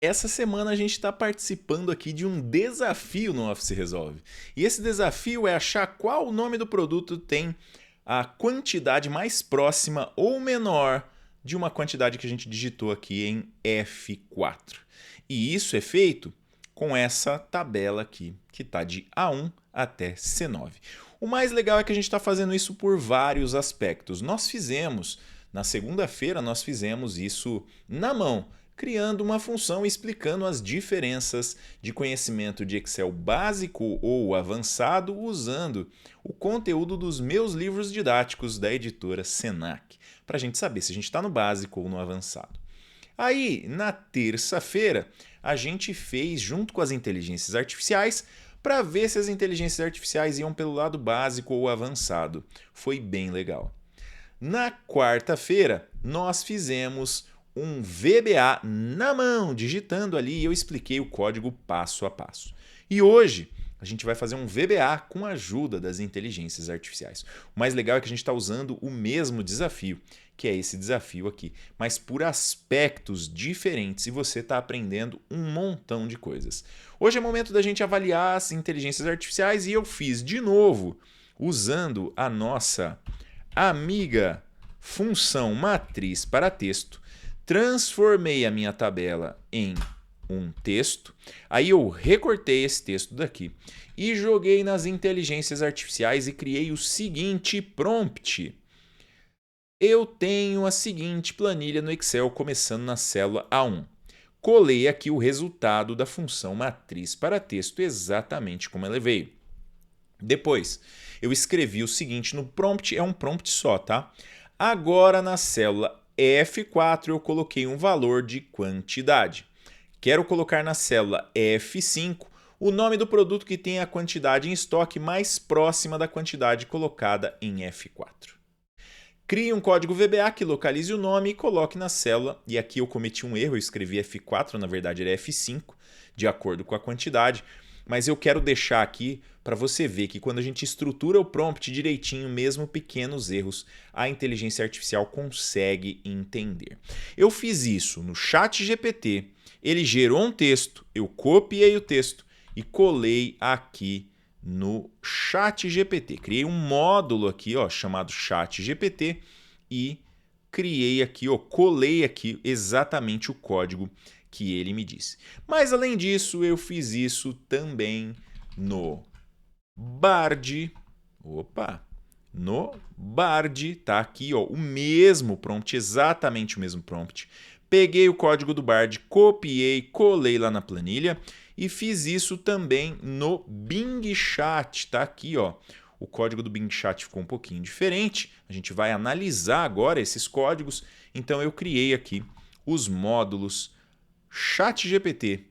Essa semana a gente está participando aqui de um desafio no Office Resolve. E esse desafio é achar qual o nome do produto tem a quantidade mais próxima ou menor de uma quantidade que a gente digitou aqui em F4. E isso é feito com essa tabela aqui, que está de A1 até C9. O mais legal é que a gente está fazendo isso por vários aspectos. Na segunda-feira, nós fizemos isso na mão, criando uma função explicando as diferenças de conhecimento de Excel básico ou avançado usando o conteúdo dos meus livros didáticos da editora Senac, para a gente saber se a gente está no básico ou no avançado. Aí, na terça-feira, a gente fez junto com as inteligências artificiais para ver se as inteligências artificiais iam pelo lado básico ou avançado. Foi bem legal. Na quarta-feira, nós fizemos um VBA na mão, digitando ali, e eu expliquei o código passo a passo. E hoje a gente vai fazer um VBA com a ajuda das inteligências artificiais. O mais legal é que a gente está usando o mesmo desafio, que é esse desafio aqui, mas por aspectos diferentes, e você está aprendendo um montão de coisas. Hoje é momento da gente avaliar as inteligências artificiais e eu fiz de novo, usando a nossa amiga função matriz para texto, transformei a minha tabela em um texto, aí eu recortei esse texto daqui e joguei nas inteligências artificiais e criei o seguinte prompt. Eu tenho a seguinte planilha no Excel começando na célula A1. Colei aqui o resultado da função matriz para texto exatamente como ela veio. Depois, eu escrevi o seguinte no prompt, é um prompt só, tá? Agora na célula F4 eu coloquei um valor de quantidade. Quero colocar na célula F5 o nome do produto que tem a quantidade em estoque mais próxima da quantidade colocada em F4. Crie um código VBA que localize o nome e coloque na célula. E aqui eu cometi um erro, eu escrevi F4, na verdade era F5, de acordo com a quantidade. Mas eu quero deixar aqui para você ver que quando a gente estrutura o prompt direitinho, mesmo pequenos erros, a inteligência artificial consegue entender. Eu fiz isso no ChatGPT, ele gerou um texto, eu copiei o texto e colei aqui no ChatGPT. Criei um módulo aqui, ó, chamado ChatGPT e criei aqui, ó, colei aqui exatamente o código que ele me disse. Mas além disso, eu fiz isso também no Bard. Opa! No Bard, tá aqui, ó, o mesmo prompt, exatamente o mesmo prompt. Peguei o código do Bard, copiei, colei lá na planilha e fiz isso também no Bing Chat, tá aqui, ó. O código do Bing Chat ficou um pouquinho diferente. A gente vai analisar agora esses códigos. Então eu criei aqui os módulos ChatGPT,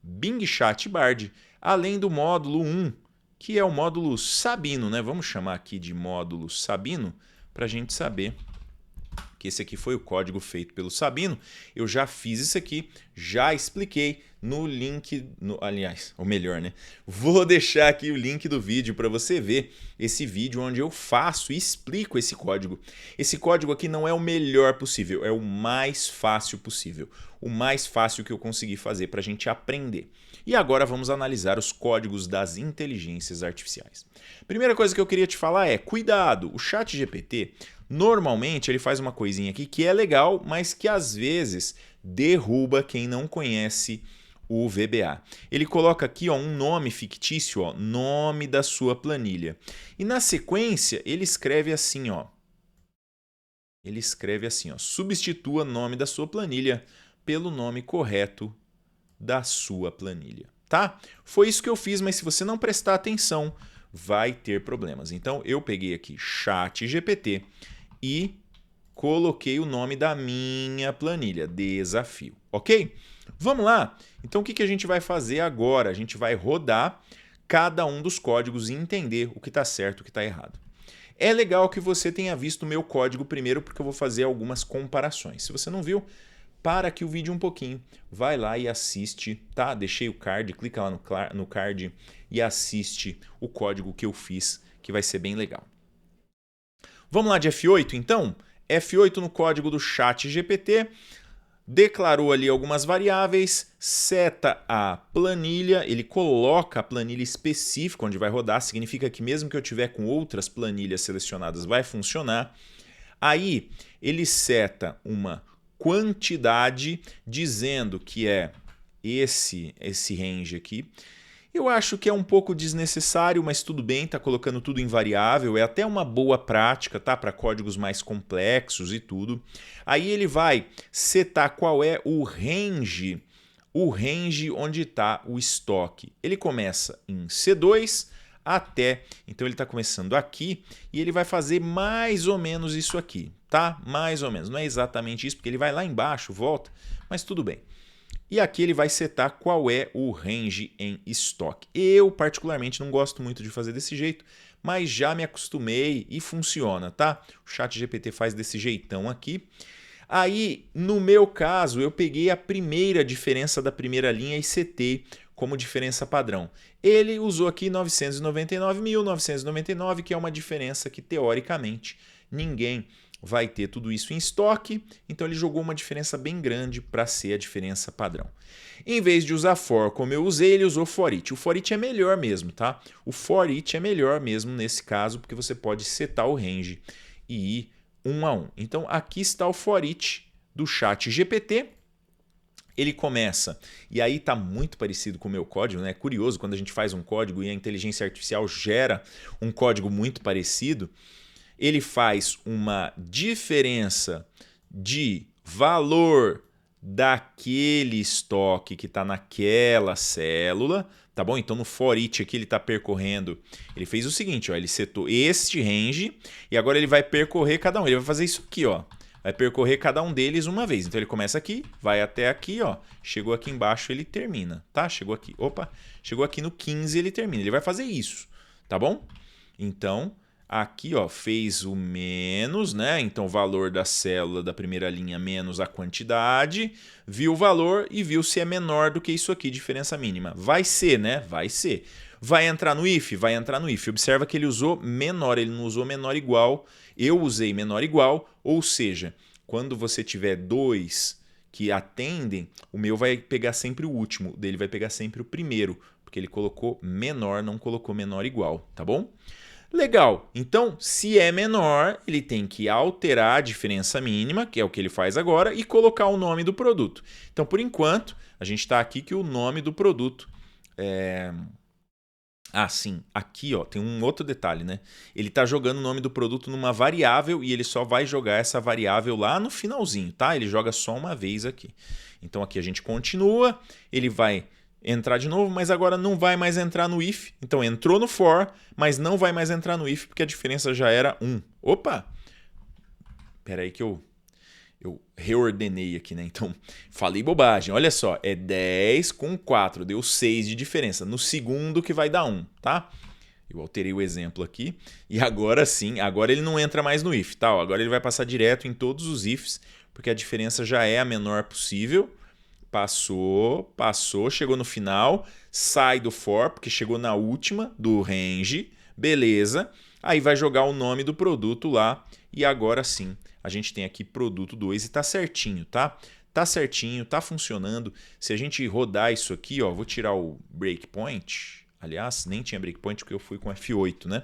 Bing Chat e Bard, além do módulo 1, que é o módulo Sabino, né? Vamos chamar aqui de módulo Sabino para a gente saber que esse aqui foi o código feito pelo Sabino. Eu já fiz isso aqui, já expliquei no link, aliás, ou melhor, né? Vou deixar aqui o link do vídeo para você ver esse vídeo onde eu faço e explico esse código. Esse código aqui não é o melhor possível, é o mais fácil possível. O mais fácil que eu consegui fazer para a gente aprender. E agora vamos analisar os códigos das inteligências artificiais. Primeira coisa que eu queria te falar é, cuidado, o ChatGPT normalmente ele faz uma coisinha aqui que é legal, mas que às vezes derruba quem não conhece o VBA. Ele coloca aqui, ó, um nome fictício, ó, nome da sua planilha. E na sequência ele escreve assim, ó. Ele escreve assim, ó, substitua o nome da sua planilha pelo nome correto da sua planilha, tá? Foi isso que eu fiz, mas se você não prestar atenção, vai ter problemas. Então eu peguei aqui ChatGPT e coloquei o nome da minha planilha, desafio, ok? Vamos lá? Então o que a gente vai fazer agora? A gente vai rodar cada um dos códigos e entender o que está certo e o que está errado. É legal que você tenha visto o meu código primeiro, porque eu vou fazer algumas comparações. Se você não viu, para aqui o vídeo um pouquinho, vai lá e assiste, tá? Deixei o card, clica lá no card e assiste o código que eu fiz, que vai ser bem legal. Vamos lá de F8 então? F8 no código do ChatGPT. declarou ali algumas variáveis, seta a planilha, ele coloca a planilha específica onde vai rodar, significa que mesmo que eu tiver com outras planilhas selecionadas vai funcionar. Aí ele seta uma quantidade dizendo que é esse range aqui. Eu acho que é um pouco desnecessário, mas tudo bem, tá colocando tudo em variável, é até uma boa prática, tá? Para códigos mais complexos e tudo. Aí ele vai setar qual é o range onde está o estoque. Ele começa em C2 até, então ele está começando aqui e ele vai fazer mais ou menos isso aqui, tá? Mais ou menos, não é exatamente isso, porque ele vai lá embaixo, volta, mas tudo bem. E aqui ele vai setar qual é o range em estoque. Eu, particularmente, não gosto muito de fazer desse jeito, mas já me acostumei e funciona, tá? O ChatGPT faz desse jeitão aqui. Aí, no meu caso, eu peguei a primeira diferença da primeira linha e setei como diferença padrão. Ele usou aqui 999.999, que é uma diferença que, teoricamente, ninguém vai ter tudo isso em estoque, então ele jogou uma diferença bem grande para ser a diferença padrão. Em vez de usar for como eu usei, ele usou for each. O for each é melhor mesmo, tá? O for each é melhor mesmo nesse caso, porque você pode setar o range e ir um a um. Então aqui está o for each do ChatGPT. Ele começa, e aí está muito parecido com o meu código, né? É curioso quando a gente faz um código e a inteligência artificial gera um código muito parecido. Ele faz uma diferença de valor daquele estoque que está naquela célula, tá bom? Então no for each aqui ele está percorrendo, ele fez o seguinte, ó, ele setou este range e agora ele vai percorrer cada um, ele vai fazer isso aqui, ó. Vai percorrer cada um deles uma vez. Então ele começa aqui, vai até aqui, ó. Chegou aqui embaixo, ele termina, tá? Chegou aqui, opa, chegou aqui no 15, ele termina. Ele vai fazer isso, tá bom? Então, aqui, ó, fez o menos, né? Então, o valor da célula da primeira linha menos a quantidade, viu o valor e viu se é menor do que isso aqui, diferença mínima. Vai ser, né? Vai ser. Vai entrar no if? Vai entrar no if. Observa que ele usou menor, ele não usou menor igual. Eu usei menor igual, ou seja, quando você tiver dois que atendem, o meu vai pegar sempre o último, o dele vai pegar sempre o primeiro, porque ele colocou menor, não colocou menor igual, tá bom? Legal, então se é menor, ele tem que alterar a diferença mínima, que é o que ele faz agora, e colocar o nome do produto. Então, por enquanto, a gente está aqui que o nome do produto é... Ah, sim, aqui ó, tem um outro detalhe, né? Ele está jogando o nome do produto numa variável e ele só vai jogar essa variável lá no finalzinho, tá? Ele joga só uma vez aqui. Então aqui a gente continua, ele vai entrar de novo, mas agora não vai mais entrar no if. Então entrou no for, mas não vai mais entrar no if porque a diferença já era 1. Opa! Espera aí que eu reordenei aqui, né? Então, falei bobagem. Olha só, é 10 com 4, deu 6 de diferença. No segundo que vai dar 1, tá? Eu alterei o exemplo aqui. E agora sim, agora ele não entra mais no if, tá? Agora ele vai passar direto em todos os ifs, porque a diferença já é a menor possível. Passou, chegou no final, sai do for, porque chegou na última do range, beleza. Aí vai jogar o nome do produto lá e agora sim a gente tem aqui produto 2 e tá certinho, tá? Tá certinho, tá funcionando. Se a gente rodar isso aqui, ó, vou tirar o breakpoint. Aliás, nem tinha breakpoint porque eu fui com F8, né?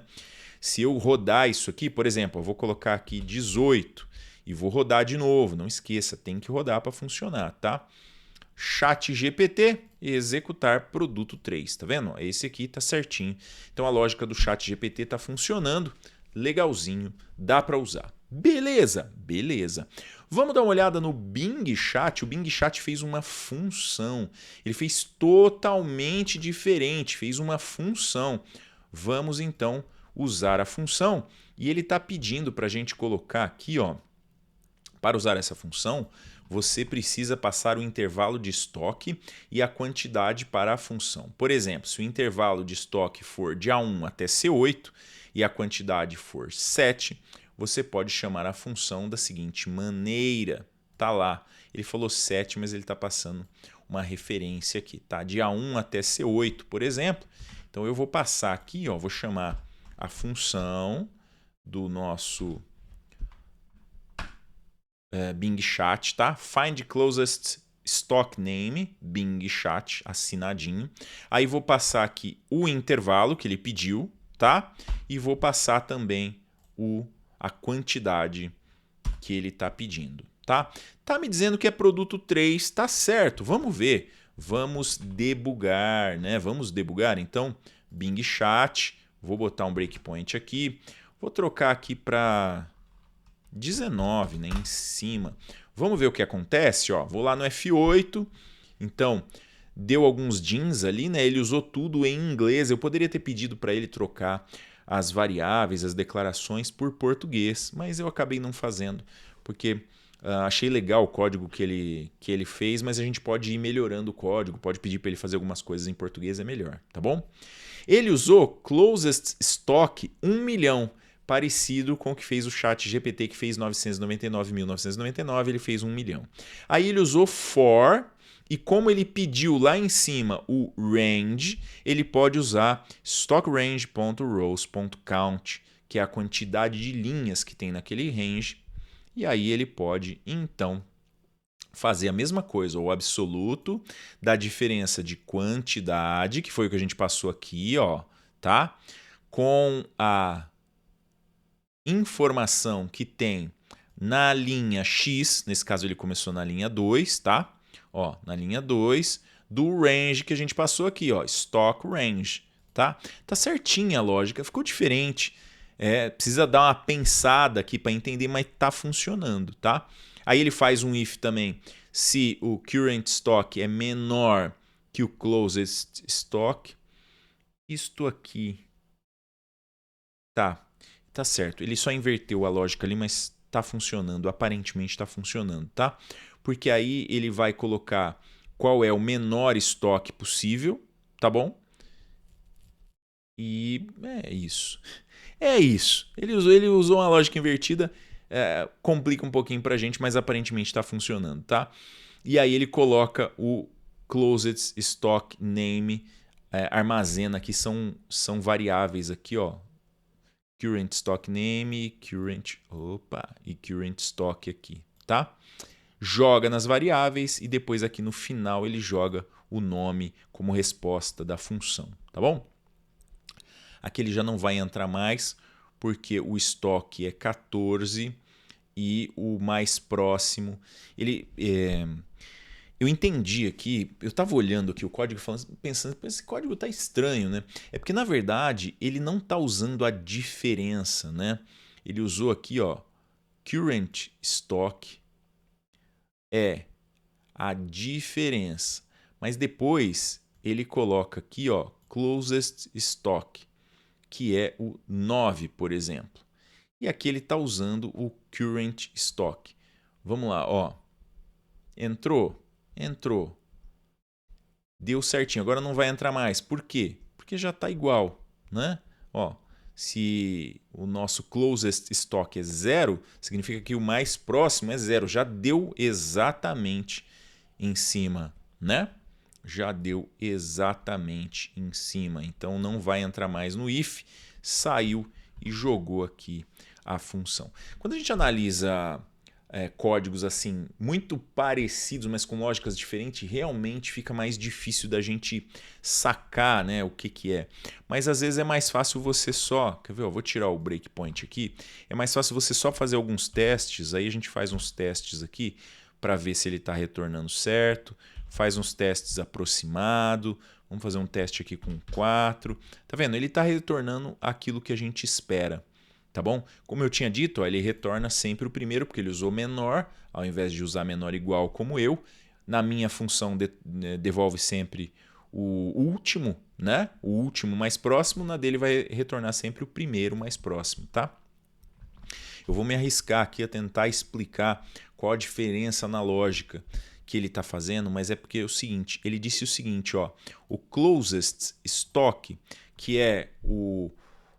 Se eu rodar isso aqui, por exemplo, eu vou colocar aqui 18 e vou rodar de novo. Não esqueça, tem que rodar para funcionar, tá? ChatGPT e executar produto 3, tá vendo? Esse aqui tá certinho. Então a lógica do ChatGPT tá funcionando, legalzinho, dá para usar. Beleza, beleza. Vamos dar uma olhada no Bing Chat. O Bing Chat fez uma função. Ele fez totalmente diferente, fez uma função. Vamos então usar a função e ele está pedindo para a gente colocar aqui, ó, para usar essa função, você precisa passar o intervalo de estoque e a quantidade para a função. Por exemplo, se o intervalo de estoque for de A1 até C8 e a quantidade for 7, você pode chamar a função da seguinte maneira. Tá lá, ele falou 7, mas ele está passando uma referência aqui, tá? De A1 até C8, por exemplo. Então eu vou passar aqui, ó, vou chamar a função do nosso Bing Chat, tá? Find closest stock name, Bing Chat, assinadinho. Aí vou passar aqui o intervalo que ele pediu, tá? E vou passar também a quantidade que ele está pedindo, tá? Tá me dizendo que é produto 3, tá certo. Vamos ver. Vamos debugar, né? Vamos debugar. Então, Bing Chat, vou botar um breakpoint aqui. Vou trocar aqui para 19, né, em cima. Vamos ver o que acontece, ó. Vou lá no F8. Então, deu alguns DINs ali, né? Ele usou tudo em inglês. Eu poderia ter pedido para ele trocar as variáveis, as declarações por português, mas eu acabei não fazendo, porque achei legal o código que ele fez, mas a gente pode ir melhorando o código, pode pedir para ele fazer algumas coisas em português, é melhor, tá bom? Ele usou closest stock 1 milhão, parecido com o que fez o ChatGPT, que fez 999.999, ele fez 1 milhão. Aí ele usou for, e como ele pediu lá em cima o range, ele pode usar stockrange.rows.count, que é a quantidade de linhas que tem naquele range, e aí ele pode, então, fazer a mesma coisa, o absoluto da diferença de quantidade, que foi o que a gente passou aqui, ó, tá? Com a informação que tem na linha X, nesse caso ele começou na linha 2, tá? Ó, na linha 2 do range que a gente passou aqui, ó, stock range, tá? Tá certinha a lógica, ficou diferente. Precisa dar uma pensada aqui para entender, mas tá funcionando, tá? Aí ele faz um if também, se o current stock é menor que o closest stock. Isto aqui tá certo. Ele só inverteu a lógica ali, mas tá funcionando, aparentemente tá funcionando, tá? Porque aí ele vai colocar qual é o menor estoque possível, tá bom? E é isso. É isso. Ele usou uma lógica invertida, complica um pouquinho pra gente, mas aparentemente está funcionando, tá? E aí ele coloca o closest stock name, armazena aqui, são variáveis aqui, ó. Current stock name, e current stock aqui, tá? Joga nas variáveis e depois aqui no final ele joga o nome como resposta da função, tá bom? Aqui ele já não vai entrar mais, porque o estoque é 14 e o mais próximo... Eu entendi aqui, eu estava olhando aqui o código pensando, esse código está estranho, né? É porque, na verdade, ele não está usando a diferença, né? Ele usou aqui, ó, current stock é a diferença. Mas depois ele coloca aqui, ó, closest stock, que é o 9, por exemplo. E aqui ele está usando o current stock. Vamos lá, ó. Entrou. Deu certinho. Agora não vai entrar mais. Por quê? Porque já está igual, né? Ó, se o nosso closest stock é 0, significa que o mais próximo é 0. Já deu exatamente em cima, né? Já deu exatamente em cima. Então não vai entrar mais no if. Saiu e jogou aqui a função. Quando a gente analisa códigos assim muito parecidos, mas com lógicas diferentes, realmente fica mais difícil da gente sacar, né, o que é. Mas às vezes é mais fácil você só... Quer ver? Eu vou tirar o breakpoint aqui. É mais fácil você só fazer alguns testes. Aí a gente faz uns testes aqui para ver se ele está retornando certo. Faz uns testes aproximado. Vamos fazer um teste aqui com 4. Tá vendo? Ele está retornando aquilo que a gente espera. Tá bom? Como eu tinha dito, ó, ele retorna sempre o primeiro, porque ele usou menor, ao invés de usar menor igual como eu. Na minha função devolve sempre o último, né? O último mais próximo, na dele vai retornar sempre o primeiro mais próximo, tá? Eu vou me arriscar aqui a tentar explicar qual a diferença na lógica que ele está fazendo, mas é porque é o seguinte, ele disse o seguinte, ó, o closest stock, que é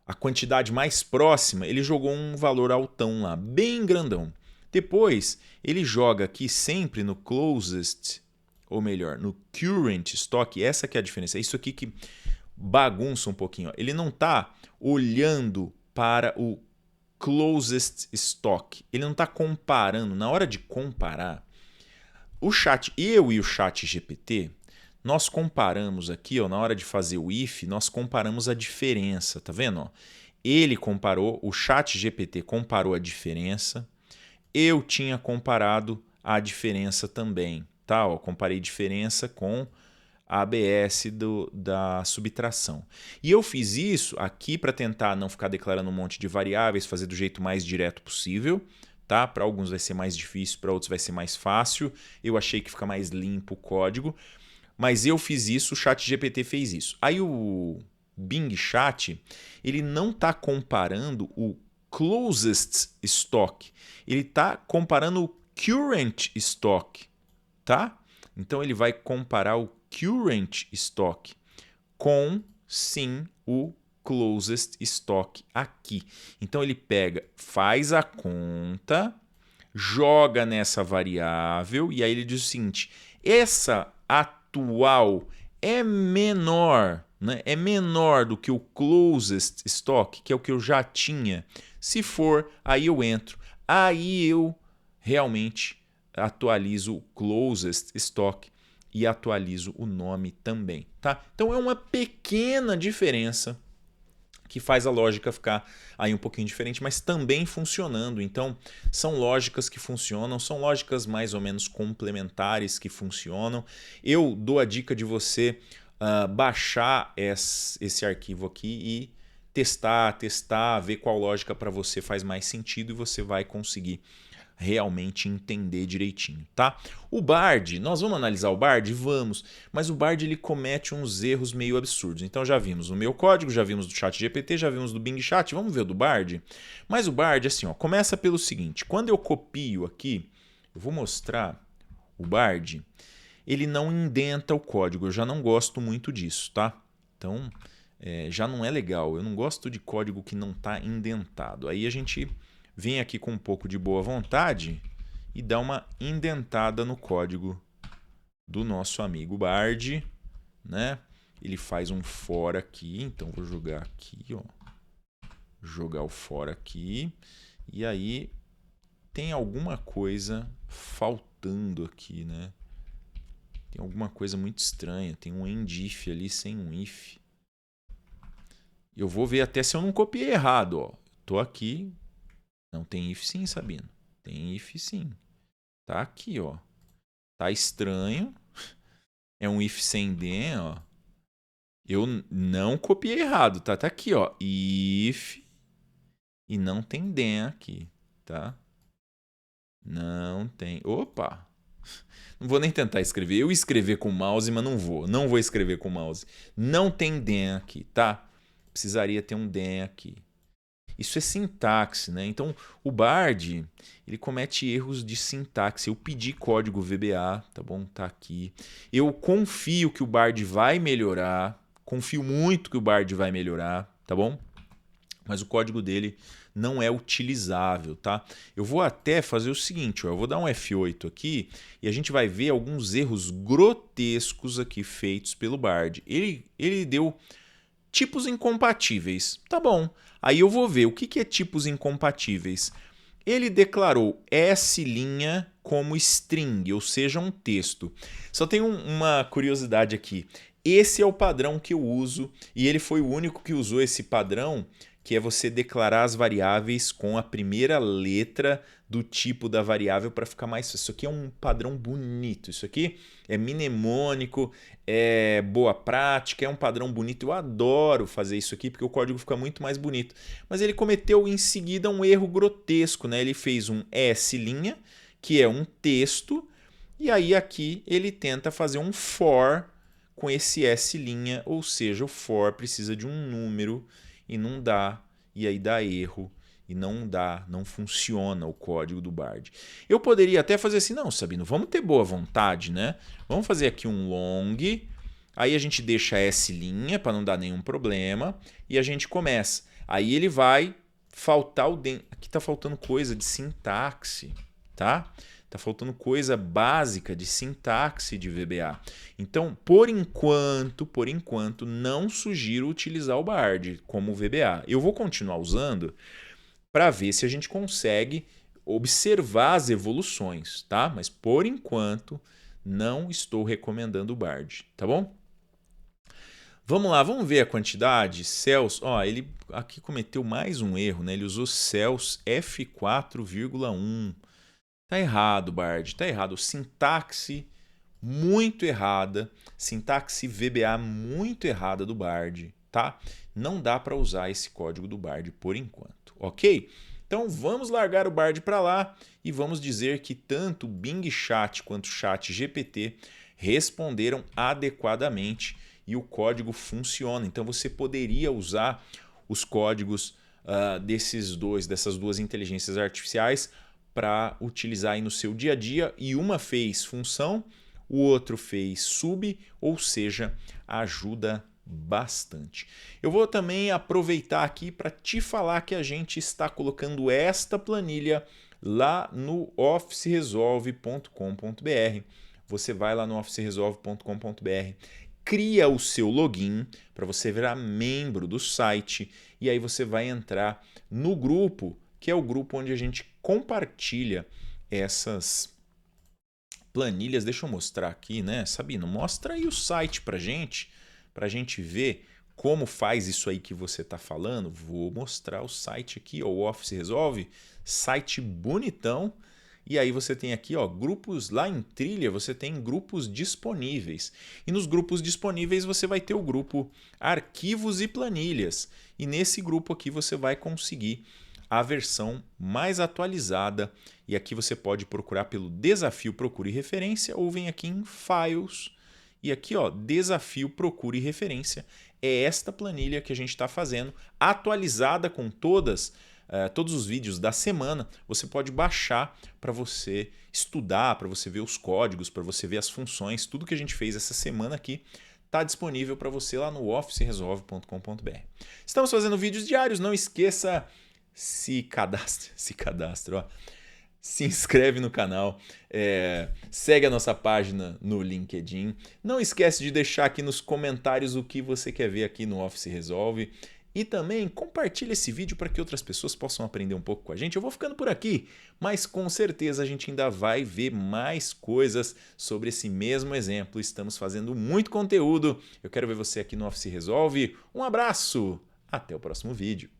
a quantidade mais próxima, ele jogou um valor altão lá, bem grandão. Depois, ele joga aqui sempre no closest, ou melhor, no current stock, essa que é a diferença. É isso aqui que bagunça um pouquinho. Ó. Ele não está olhando para o closest stock. Ele não está comparando. Na hora de comparar, eu e o chat GPT, nós comparamos aqui, ó, na hora de fazer o if, nós comparamos a diferença, tá vendo? Ó? Ele comparou, o chat GPT comparou a diferença, eu tinha comparado a diferença também, tá? Ó, comparei diferença com a ABS da subtração. E eu fiz isso aqui para tentar não ficar declarando um monte de variáveis, fazer do jeito mais direto possível, tá? Para alguns vai ser mais difícil, para outros vai ser mais fácil. Eu achei que fica mais limpo o código, mas eu fiz isso, o ChatGPT fez isso. Aí o Bing Chat, ele não está comparando o closest stock, ele está comparando o current stock, tá? Então ele vai comparar o current stock com, sim, o closest stock aqui. Então ele pega, faz a conta, joga nessa variável e aí ele diz o seguinte: essa atual é menor, né? É menor do que o closest stock, que é o que eu já tinha. Se for, aí eu entro. Aí eu realmente atualizo o closest stock e atualizo o nome também, tá? Então é uma pequena diferença que faz a lógica ficar aí um pouquinho diferente, mas também funcionando. Então, são lógicas que funcionam, são lógicas mais ou menos complementares que funcionam. Eu dou a dica de você baixar esse arquivo aqui e testar, ver qual lógica para você faz mais sentido e você vai conseguir realmente entender direitinho, tá? O Bard, nós vamos analisar o Bard? Vamos, mas o Bard ele comete uns erros meio absurdos. Então já vimos no meu código, já vimos do ChatGPT, já vimos do Bing Chat, vamos ver o do Bard? Mas o Bard, assim, ó, começa pelo seguinte, quando eu copio aqui, eu vou mostrar o Bard, ele não indenta o código, eu já não gosto muito disso, tá? Então, já não é legal, eu não gosto de código que não está indentado. Aí a gente vem aqui com um pouco de boa vontade e dá uma indentada no código do nosso amigo Bard, né? Ele faz um for aqui, então vou jogar aqui, ó. Jogar o for aqui. E aí tem alguma coisa faltando aqui, né? Tem alguma coisa muito estranha. Tem um end if ali sem um if. Eu vou ver até se eu não copiei errado, ó. Tô aqui. Não, tem if sim, Sabino. Tem if sim. Tá aqui, ó. Tá estranho. É um if sem den, ó. Eu não copiei errado, tá? Tá aqui, ó. If. E não tem den aqui, tá? Não tem. Opa! Não vou nem tentar escrever. Eu escrever com o mouse, mas não vou. Não vou escrever com o mouse. Não tem den aqui, tá? Precisaria ter um den aqui. Isso é sintaxe, né? Então, o Bard, ele comete erros de sintaxe. Eu pedi código VBA, tá bom? Tá aqui. Eu confio que o Bard vai melhorar. Confio muito que o Bard vai melhorar, tá bom? Mas o código dele não é utilizável, tá? Eu vou até fazer o seguinte, ó, eu vou dar um F8 aqui e a gente vai ver alguns erros grotescos aqui feitos pelo Bard. Ele deu tipos incompatíveis, tá bom? Aí eu vou ver o que é tipos incompatíveis. Ele declarou S' como string, ou seja, um texto. Só tem uma curiosidade aqui. Esse é o padrão que eu uso e ele foi o único que usou esse padrão, que é você declarar as variáveis com a primeira letra do tipo da variável para ficar mais fácil. Isso aqui é um padrão bonito. Isso aqui é mnemônico, é boa prática, é um padrão bonito. Eu adoro fazer isso aqui porque o código fica muito mais bonito. Mas ele cometeu em seguida um erro grotesco, né? Ele fez um S', que é um texto, e aí aqui ele tenta fazer um for com esse S', ou seja, o for precisa de um número e não dá, e aí dá erro. E não dá, não funciona o código do Bard. Eu poderia até fazer assim, não, Sabino, vamos ter boa vontade, né? Vamos fazer aqui um long, aí a gente deixa S' para não dar nenhum problema, e a gente começa. Aí ele vai faltar o den. Aqui está faltando coisa de sintaxe, tá? Está faltando coisa básica de sintaxe de VBA. Então, por enquanto, não sugiro utilizar o Bard como VBA. Eu vou continuar usando, para ver se a gente consegue observar as evoluções, tá? Mas por enquanto não estou recomendando o Bard, tá bom? Vamos lá, vamos ver a quantidade. Cells, ó, ele aqui cometeu mais um erro, né? Ele usou Cells F4,1. Tá errado, Bard, tá errado. Sintaxe muito errada, sintaxe VBA muito errada do Bard, tá? Não dá para usar esse código do Bard por enquanto, ok? Então vamos largar o Bard para lá e vamos dizer que tanto o Bing Chat quanto o Chat GPT responderam adequadamente e o código funciona. Então você poderia usar os códigos dessas duas inteligências artificiais para utilizar aí no seu dia a dia, e uma fez função, o outro fez sub, ou seja, ajuda bastante. Eu vou também aproveitar aqui para te falar que a gente está colocando esta planilha lá no officeresolve.com.br. Você vai lá no officeresolve.com.br, cria o seu login para você virar membro do site e aí você vai entrar no grupo, que é o grupo onde a gente compartilha essas planilhas. Deixa eu mostrar aqui, né? Sabino, mostra aí o site para gente ver como faz isso aí que você está falando. Vou mostrar o site aqui, ó, o Office Resolve, site bonitão. E aí você tem aqui, ó, grupos lá em trilha, você tem grupos disponíveis. E nos grupos disponíveis você vai ter o grupo arquivos e planilhas. E nesse grupo aqui você vai conseguir a versão mais atualizada, e aqui você pode procurar pelo desafio Procure Referência ou vem aqui em Files e aqui, ó, desafio Procure Referência. É esta planilha que a gente está fazendo, atualizada com todos os vídeos da semana. Você pode baixar para você estudar, para você ver os códigos, para você ver as funções, tudo que a gente fez essa semana aqui está disponível para você lá no officeresolve.com.br. Estamos fazendo vídeos diários, não esqueça, se cadastre, ó. Se inscreve no canal, segue a nossa página no LinkedIn. Não esquece de deixar aqui nos comentários o que você quer ver aqui no Office Resolve. E também compartilha esse vídeo para que outras pessoas possam aprender um pouco com a gente. Eu vou ficando por aqui, mas com certeza a gente ainda vai ver mais coisas sobre esse mesmo exemplo. Estamos fazendo muito conteúdo. Eu quero ver você aqui no Office Resolve. Um abraço, até o próximo vídeo.